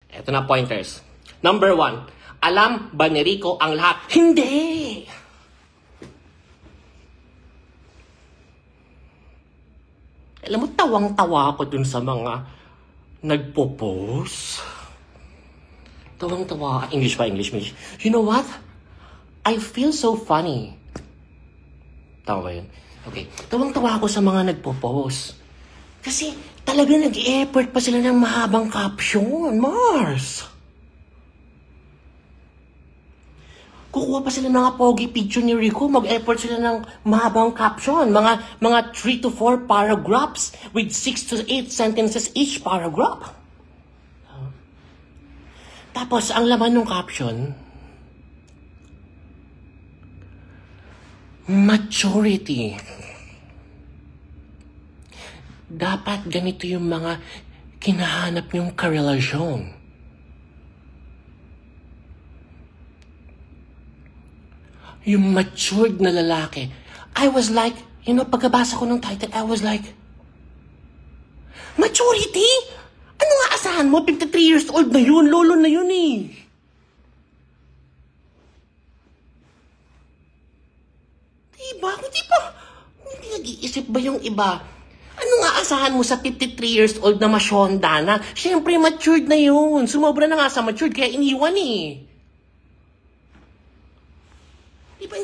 Ito na pointers. Number 1, alam ba ni Rico ang lahat? Hindi! Alam mo, tawang-tawa ako dun sa mga nagpo-post. Tawang-tawa. English pa, English. You know what? I feel so funny. Tama ba yun? Okay. Tawang-tawa ako sa mga nagpo-post. Kasi talaga nag-i-effort pa sila ng mahabang caption. Mars! Kukuha pa sila ng mga pogi picture ni Rico. Mag-effort sila ng mahabang caption. Mga 3 to 4 paragraphs with 6 to 8 sentences each paragraph. Tapos, ang laman ng caption, maturity. Dapat ganito yung mga kinahanap niyong karelasyon. Yung matured na lalaki. I was like, pagkabasa ko ng title, I was like, maturity? Ano nga asahan mo? 53 years old na yun. Lolo na yun eh. Diba? Hindi nag-iisip ba yung iba? Ano nga asahan mo sa 53 years old na masyonda na? Siyempre, matured na yun. Sumobra na nga sa matured, kaya iniwan eh. Diba,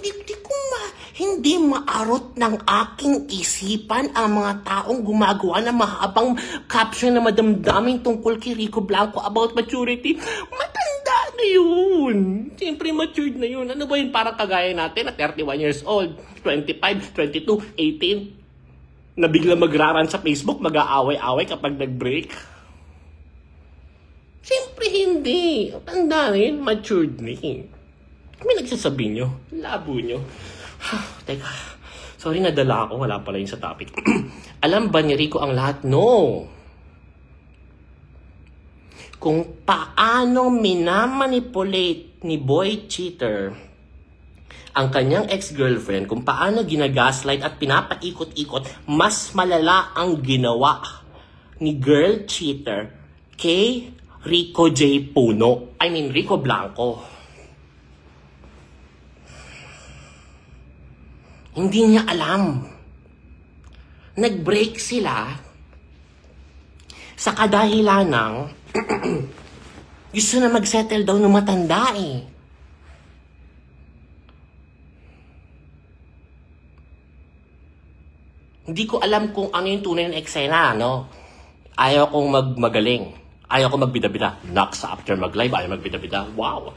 hindi maarot ng aking isipan ang mga taong gumagawa ng mahabang caption na madamdaming tungkol kay Rico Blanco about maturity. Matanda na yun. Siyempre, matured na yun. Ano ba yun? Parang kagaya natin na 31 years old, 25, 22, 18, na bigla magraran sa Facebook, mag-aaway-away kapag nag-break. Siyempre, hindi. Tanda na yun, matured na yun. May nagsasabi nyo. Labo nyo. Teka. Sorry, nadala ako. Wala pala yun sa topic. Alam ba ni Rico ang lahat? No. Kung paano minamanipulate ni Boy Cheater ang kanyang ex-girlfriend, kung paano ginagaslight at pinapaikot-ikot, mas malala ang ginawa ni Girl Cheater kay Rico J. Puno. Rico Blanco. Hindi niya alam. Nag-break sila sa kadahilan ng gusto na mag-settle daw ng matanda eh. Hindi ko alam kung ano yung tunay na eksena, no? Ayaw kong magaling. Ayaw kong magbida-bida. Knocks after mag-live, ayaw magbida-bida. Wow!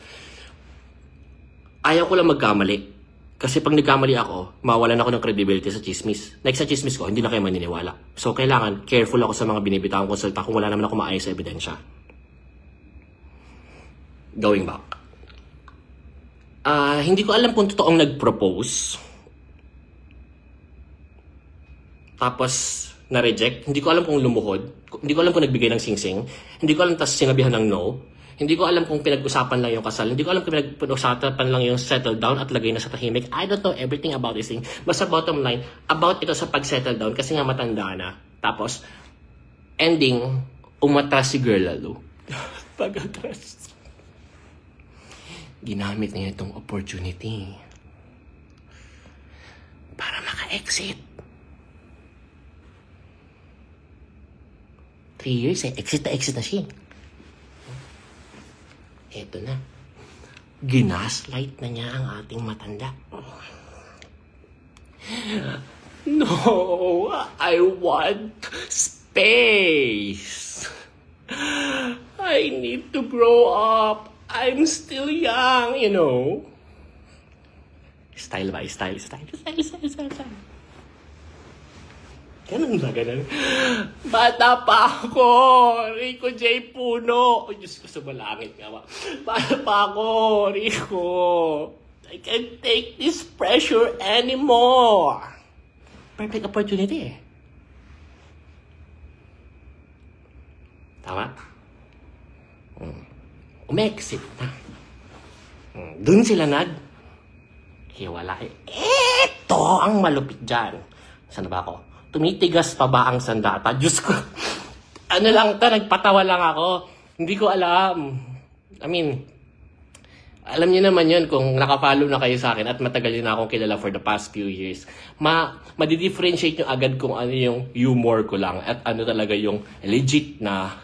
Ayaw ko lang magkamali. Kasi pag nagkamali ako, mawalan ako ng credibility sa chismis. Like sa chismis ko, hindi na kayo maniniwala. So, kailangan careful ako sa mga binibitawang konsulta kung wala naman ako maayos sa ebidensya. Going back. Hindi ko alam kung totoong nag-propose. Tapos, na-reject. Hindi ko alam kung lumuhod. Hindi ko alam kung nagbigay ng sing-sing. Hindi ko alam tas sinabihan ng no. Hindi ko alam kung pinag-usapan lang yung kasal. Hindi ko alam kung pinag-usapan lang yung settle down at lagay na sa tahimik. I don't know everything about this thing. Basta bottom line, about ito sa pag-settle down kasi nga matanda na. Tapos, ending, umatras si girl lalo. Pag-atras. Ginamit niya itong opportunity para maka-exit. 3 years exit na siya. Eto na. Ginaslight na niya ang ating matanda. No, I want space. I need to grow up. I'm still young, Style ba? Style. Ganun ba, ganun? Bata pa ako! Rico J. Puno! Oh, Diyos ko, sa malangit nga ba? Bata pa ako, Rico! I can't take this pressure anymore! Perfect opportunity eh. Tama? Umexit na. Doon sila hiwalay. Eto ang malupit dyan. Saan ba ako? Tumitigas pa ba ang sandata? Diyos ko. Ano lang to, nagpatawa lang ako. Hindi ko alam. I mean, alam niyo naman yun kung nakafollow na kayo sa akin at matagal na akong kilala for the past few years. Madi-differentiate nyo agad kung ano yung humor ko lang at ano talaga yung legit na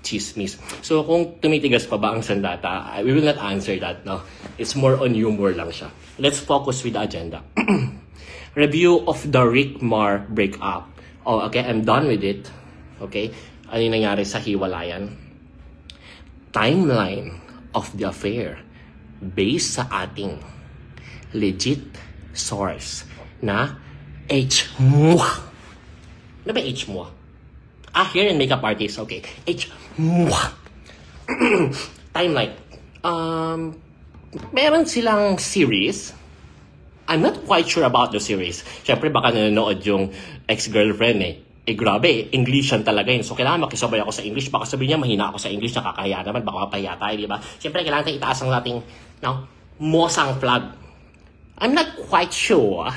chismis. So kung tumitigas pa ba ang sandata, we will not answer that, no? It's more on humor lang siya. Let's focus with the agenda. Review of the Rick Mar breakup. Oh, okay, I'm done with it. Okay? Ano yung nangyari sa hiwalayan? Timeline of the affair based sa ating legit source na H-MUA. Ano ba H-MUA? Hair and makeup artist. Okay. H-MUA. Timeline. Meron silang series. I'm not quite sure about the series. Siyempre, baka nanonood yung ex-girlfriend eh. Grabe, Englishan talaga yun. So, kailangan makisabay ako sa English. Baka sabihin niya, mahina ako sa English, nakakahiya naman. Baka mapahiya tayo, di ba? Siyempre, kailangan tayo itaas ang ating, mosang flag. I'm not quite sure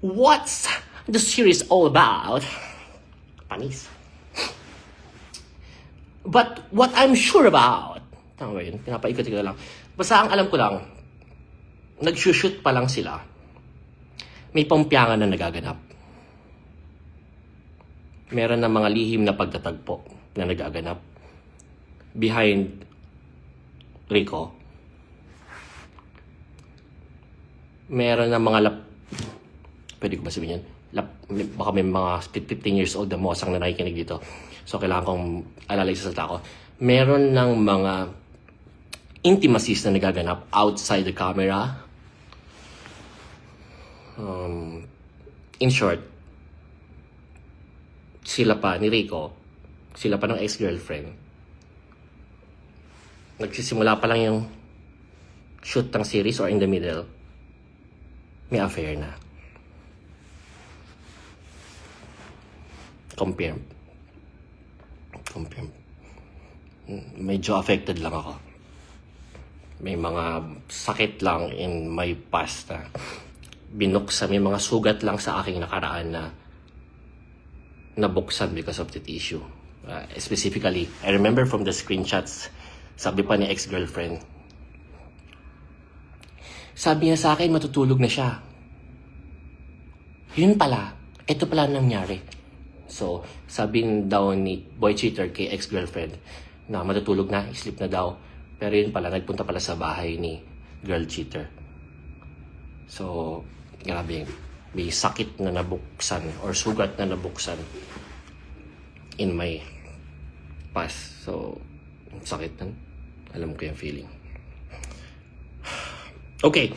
what's the series all about. Panis. But what I'm sure about, tama ba yun? Pinapaikot-ikot lang. Basta ang alam ko lang, nag-shoot pa lang sila. May pampyangan na nagaganap. Meron na mga lihim na pagtatagpo na nagaganap behind Rico. Meron na mga pwede ko ba sabihin yan? Baka may mga 15 years old na mosang na nakikinig dito. So, kailangan kong alalay sa salita ko. Meron ng mga intimacies na nagaganap outside the camera. In short, sila pa ni Rico, sila pa ng ex-girlfriend. Nagsisimula pa lang yung shoot ng series or in the middle, may affair na. Compare. Medyo affected lang ako. May mga sakit lang in my past na binuksan. May mga sugat lang sa aking nakaraan na nabuksan because of the issue. Specifically, I remember from the screenshots, sabi pa ni ex-girlfriend, sabi niya sa akin, matutulog na siya. Yun pala, ito pala nangyari. So, sabi daw ni boy cheater kay ex-girlfriend na matutulog na, sleep na daw. Pero yun pala, nagpunta pala sa bahay ni girl cheater. So, grabe, may sakit na nabuksan or sugat na nabuksan in my past. So, sakit nun. Alam ko yung feeling. Okay.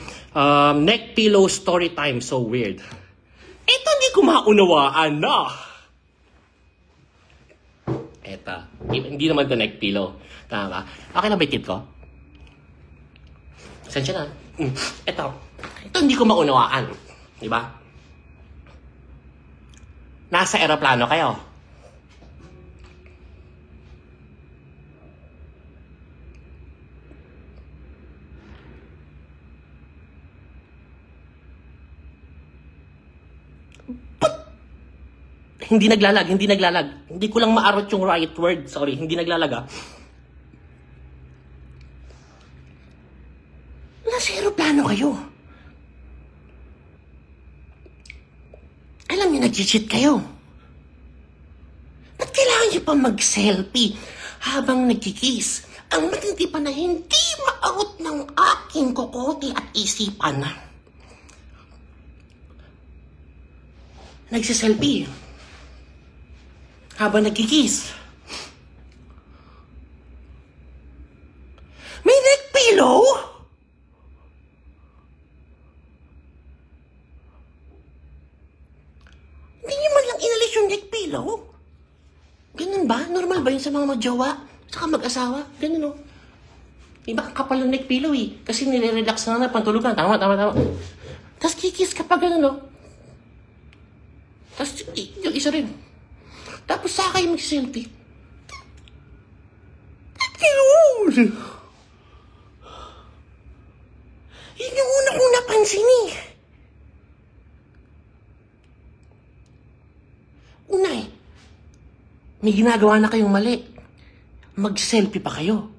Neck pillow story time. So weird. Ito hindi ko maunawaan na. Eta. Hindi naman ito neck pillow. Tama ba? Okay na ba yung tip ko? Saan siya na? Ito. Ito hindi ko maunawaan. Diba? Nasa aeroplano kayo. Hindi naglalag. Hindi ko lang maarot yung right word. Sorry, hindi naglalag. Nasa aeroplano kayo. Alam niyo, nag-cheat kayo. Ba't kailangan niyo pa mag-selfie habang nagkikiss? Ang matindi pa na hindi maarot ng aking kokote at isipan. Nagsiselfie habang nagkikiss. May neck pillow? Hindi niyo man lang inalis yung neck pillow? Ganun ba? Normal ba yun sa mga magjowa? Saka mag-asawa? Ganun o. Diba ang kapal yung neck pillow eh. Kasi nire-relax na pantulugan. Tama. Tapos kikis ka pa ganun o. Tapos yung isa rin. Tapos saka yung mag-selfie. Yun! Yun yung una kong napansin eh. Una eh, may ginagawa na kayong mali. mag-selfie pa kayo.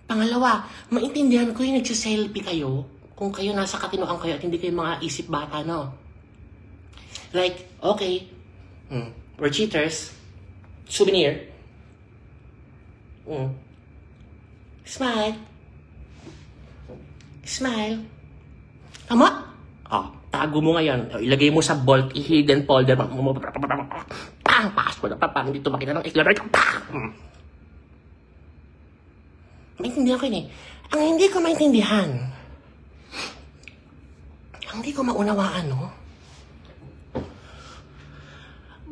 Pangalawa, maintindihan ko yung nagsiselfie kayo kung kayo nasa katinoan kayo at hindi kayo mga isip bata, no? Like, okay, we're cheaters. Souvenir. Smile. Smile. Tama? Tago mo ngayon. Ilagay mo sa vault, hidden folder. Password. Dito makita ng accelerator. Maintindihan ko yun eh. Ang hindi ko maintindihan, ang hindi ko maunawaan, no?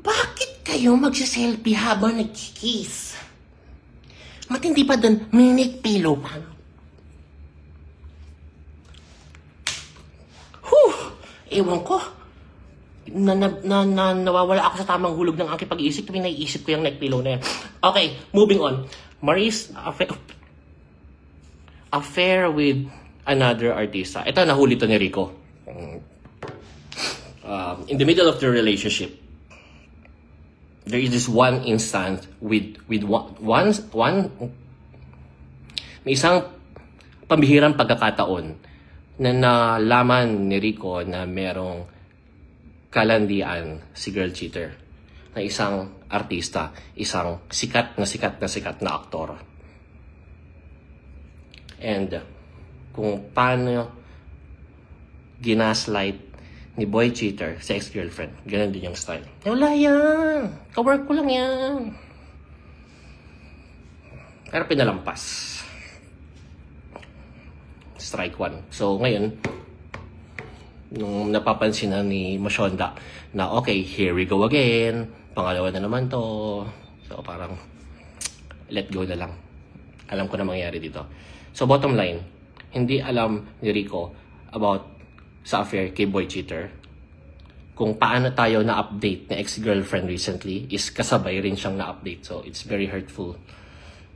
Bakit kayo magsiselfie habang nagkikiss? Matindi pa dun, minute pillow pa. Ewan ko. Nawawala ako sa tamang hulog ng aking pag-iisip. Kami naiisip ko yung neck pillow na yan. Okay, moving on. Maurice affair with another artista. Ito, nahuli to ni Rico. In the middle of the relationship, there is this one instance with may isang pambihirang pagkakataon na nalaman ni Rico na merong kalandian si girl cheater na isang artista, isang sikat na aktor. And kung paano ginaslight ni boy cheater sa ex-girlfriend, ganun din yung style. Wala yan! Kawork ko lang yan! Pero pinalampas. Strike one. So ngayon, nung napapansin na ni Mashonda na okay, here we go again, pangalawa na naman to, so parang let go na lang. Alam ko na mangyari dito. So bottom line, hindi alam ni Rico about sa affair kay boy cheater. Kung paano tayo na-update na ex-girlfriend recently is kasabay rin siyang na-update. So it's very hurtful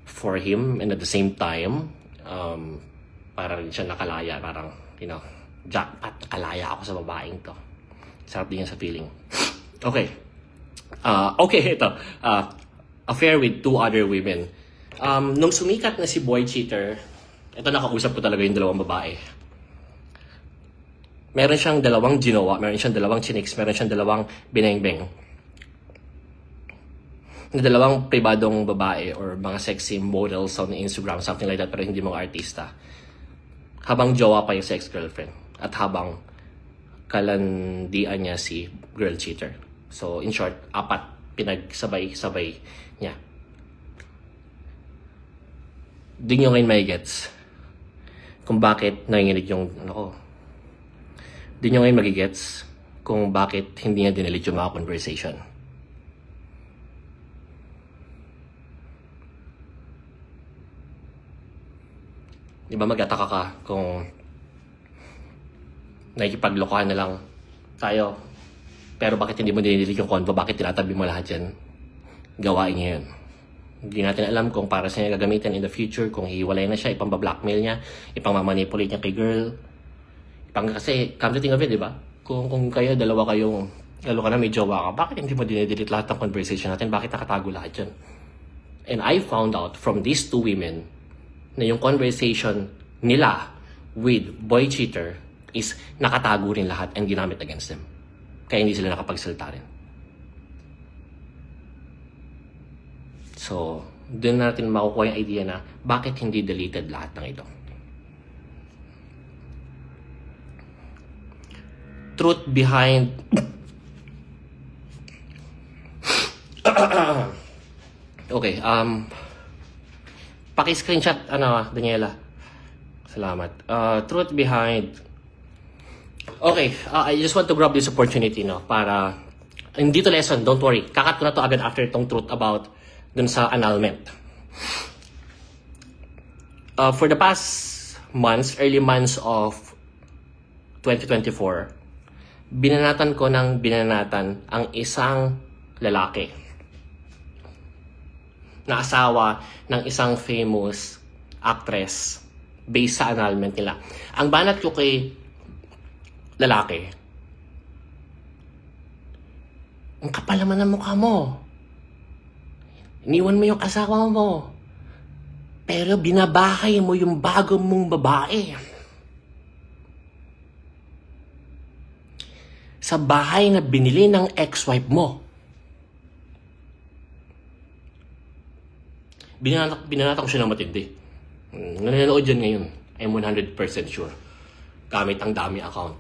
for him, and at the same time, para rin siya nakalaya, parang, you know, jackpot, nakalaya ako sa babaeng to. Sarap din yan sa feeling. Okay. Ito. Affair with two other women. Nung sumikat na si boy cheater, ito nakausap ko talaga yung dalawang babae. Meron siyang dalawang ginawa, meron siyang dalawang chiniks, meron siyang dalawang binengbeng. Na dalawang pribadong babae or mga sexy models on Instagram, something like that, pero hindi mga artista. Habang jowa pa yung ex-girlfriend at habang kalandian niya si girl cheater. So, in short, 4 pinagsabay-sabay niya. Di nyo ngayon may gets kung bakit nanginginig yung di nyo ngayon magigets kung bakit hindi niya dinilit yung mga conversation. Di ba mag-ataka ka kung nakikipaglokohan na lang tayo, pero bakit hindi mo dinilit yung convo? Bakit tinatabi mo lahat yan? Gawain niya yun. Hindi natin alam kung para sa niya gagamitin in the future, kung hiwalay na siya, ipang-blackmail niya, ipang-manipulate niya kay girl. Kasi, come to think of it, di ba? Kung kayo, dalawa kayong, lalo ka na may jowa ka, bakit hindi mo dinidelete lahat ng conversation natin? Bakit nakatago lahat yan? And I found out from these two women na yung conversation nila with boy cheater is nakatago rin lahat and ginamit against them. Kaya hindi sila nakapagsalita rin. So, doon natin makukuha yung idea na bakit hindi deleted lahat ng ito. Truth behind okay, paki-screenshot Daniela. Salamat. Truth behind okay, I just want to grab this opportunity para hindi to lesson, don't worry. Kakat ko na to agad after itong truth about dun sa annulment. For the past months, early months of 2024, binanatan ko ng binanatan ang isang lalaki na asawa ng isang famous actress based sa annulment nila. Ang banat ko kay lalaki, ang kapal naman ng mukha mo. Iniwan mo yung asawa mo. Pero binabahay mo yung bago mong babae. Sa bahay na binili ng ex-wife mo. Binanatan ko siya ng matindi. Nanonood dyan ngayon. I'm 100% sure. Gamit ang dami account.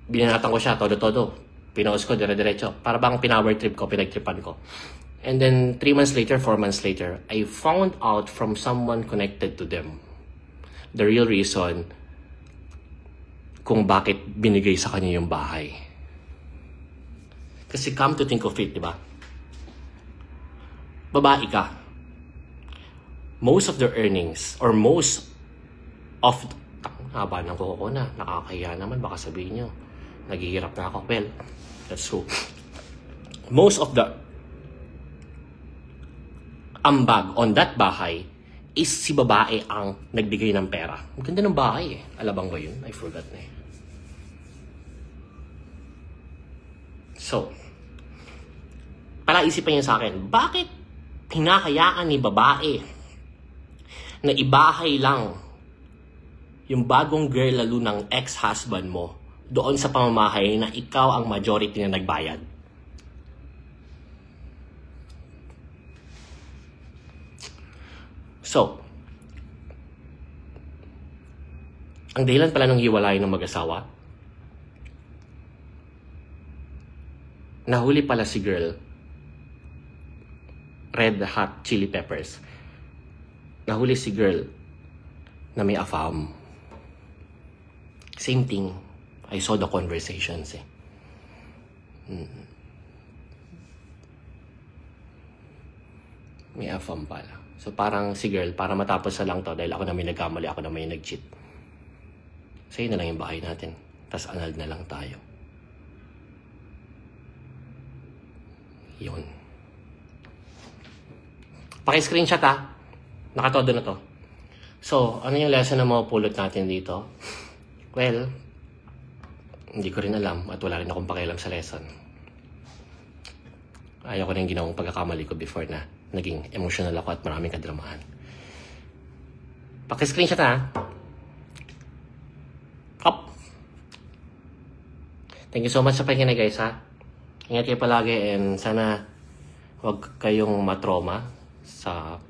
Binanatan ko siya, todo-todo. Pinost ko, dire-diretso. Para bang pinower trip ko, pinagtripan ko. And then, 3 months later, 4 months later, I found out from someone connected to them the real reason kung bakit binigay sa kanya yung bahay. Kasi come to think of it, di ba? Babae ka. Most of their earnings, or most of, haba ng kuko ko na, nakakahiya naman, baka sabihin nyo, naghihirap na ako. Well, that's true. Most of the ambag on that bahay is si babae ang nagbigay ng pera. Ang ganda ng bahay eh. Alabang ba yun? I forgot na eh. So, palaisipan niyo sa akin, bakit hinahayaan ni babae na ibahay lang yung bagong girl lalo ng ex-husband mo doon sa pamamahay na ikaw ang majority na nagbayad? So, ang dahilan pala ng hiwalayan ng mag-asawa, nahuli pala si girl, Red Hot Chili Peppers. Nahuli si girl na may affam. Same thing. I saw the conversations eh. May affam pala. So parang si girl, para matapos na lang to dahil ako na may nagkamali, ako na may nag-cheat. Sa'yo na lang yung bahay natin. Tapos anal na lang tayo. Yun. Paki-screenshot ha. Nakatodo na to. So, ano yung lesson na mapupulot natin dito? Well, hindi ko rin alam at wala rin akong pakialam sa lesson. Ayaw ko na yung ginawang pagkakamali ko before na naging emotional ako at maraming kadramahan. Paki-screenshot ha. Up. Thank you so much sa pakikinig guys ha. Ingat kayo palagi and sana huwag kayong matroma sa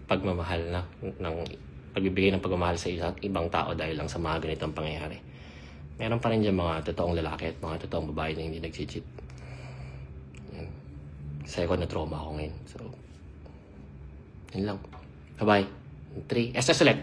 pagmamahal na ng pagbibigay ng pagmamahal sa isa't ibang tao dahil lang sa mga ganitong pangyayari. Meron pa rin dyan mga totoong lalaki at mga totoong babae na hindi nag-cheat. Kasi ako na-trauma ako ngayon. So, yun lang. Bye-bye. 3. SS ulit.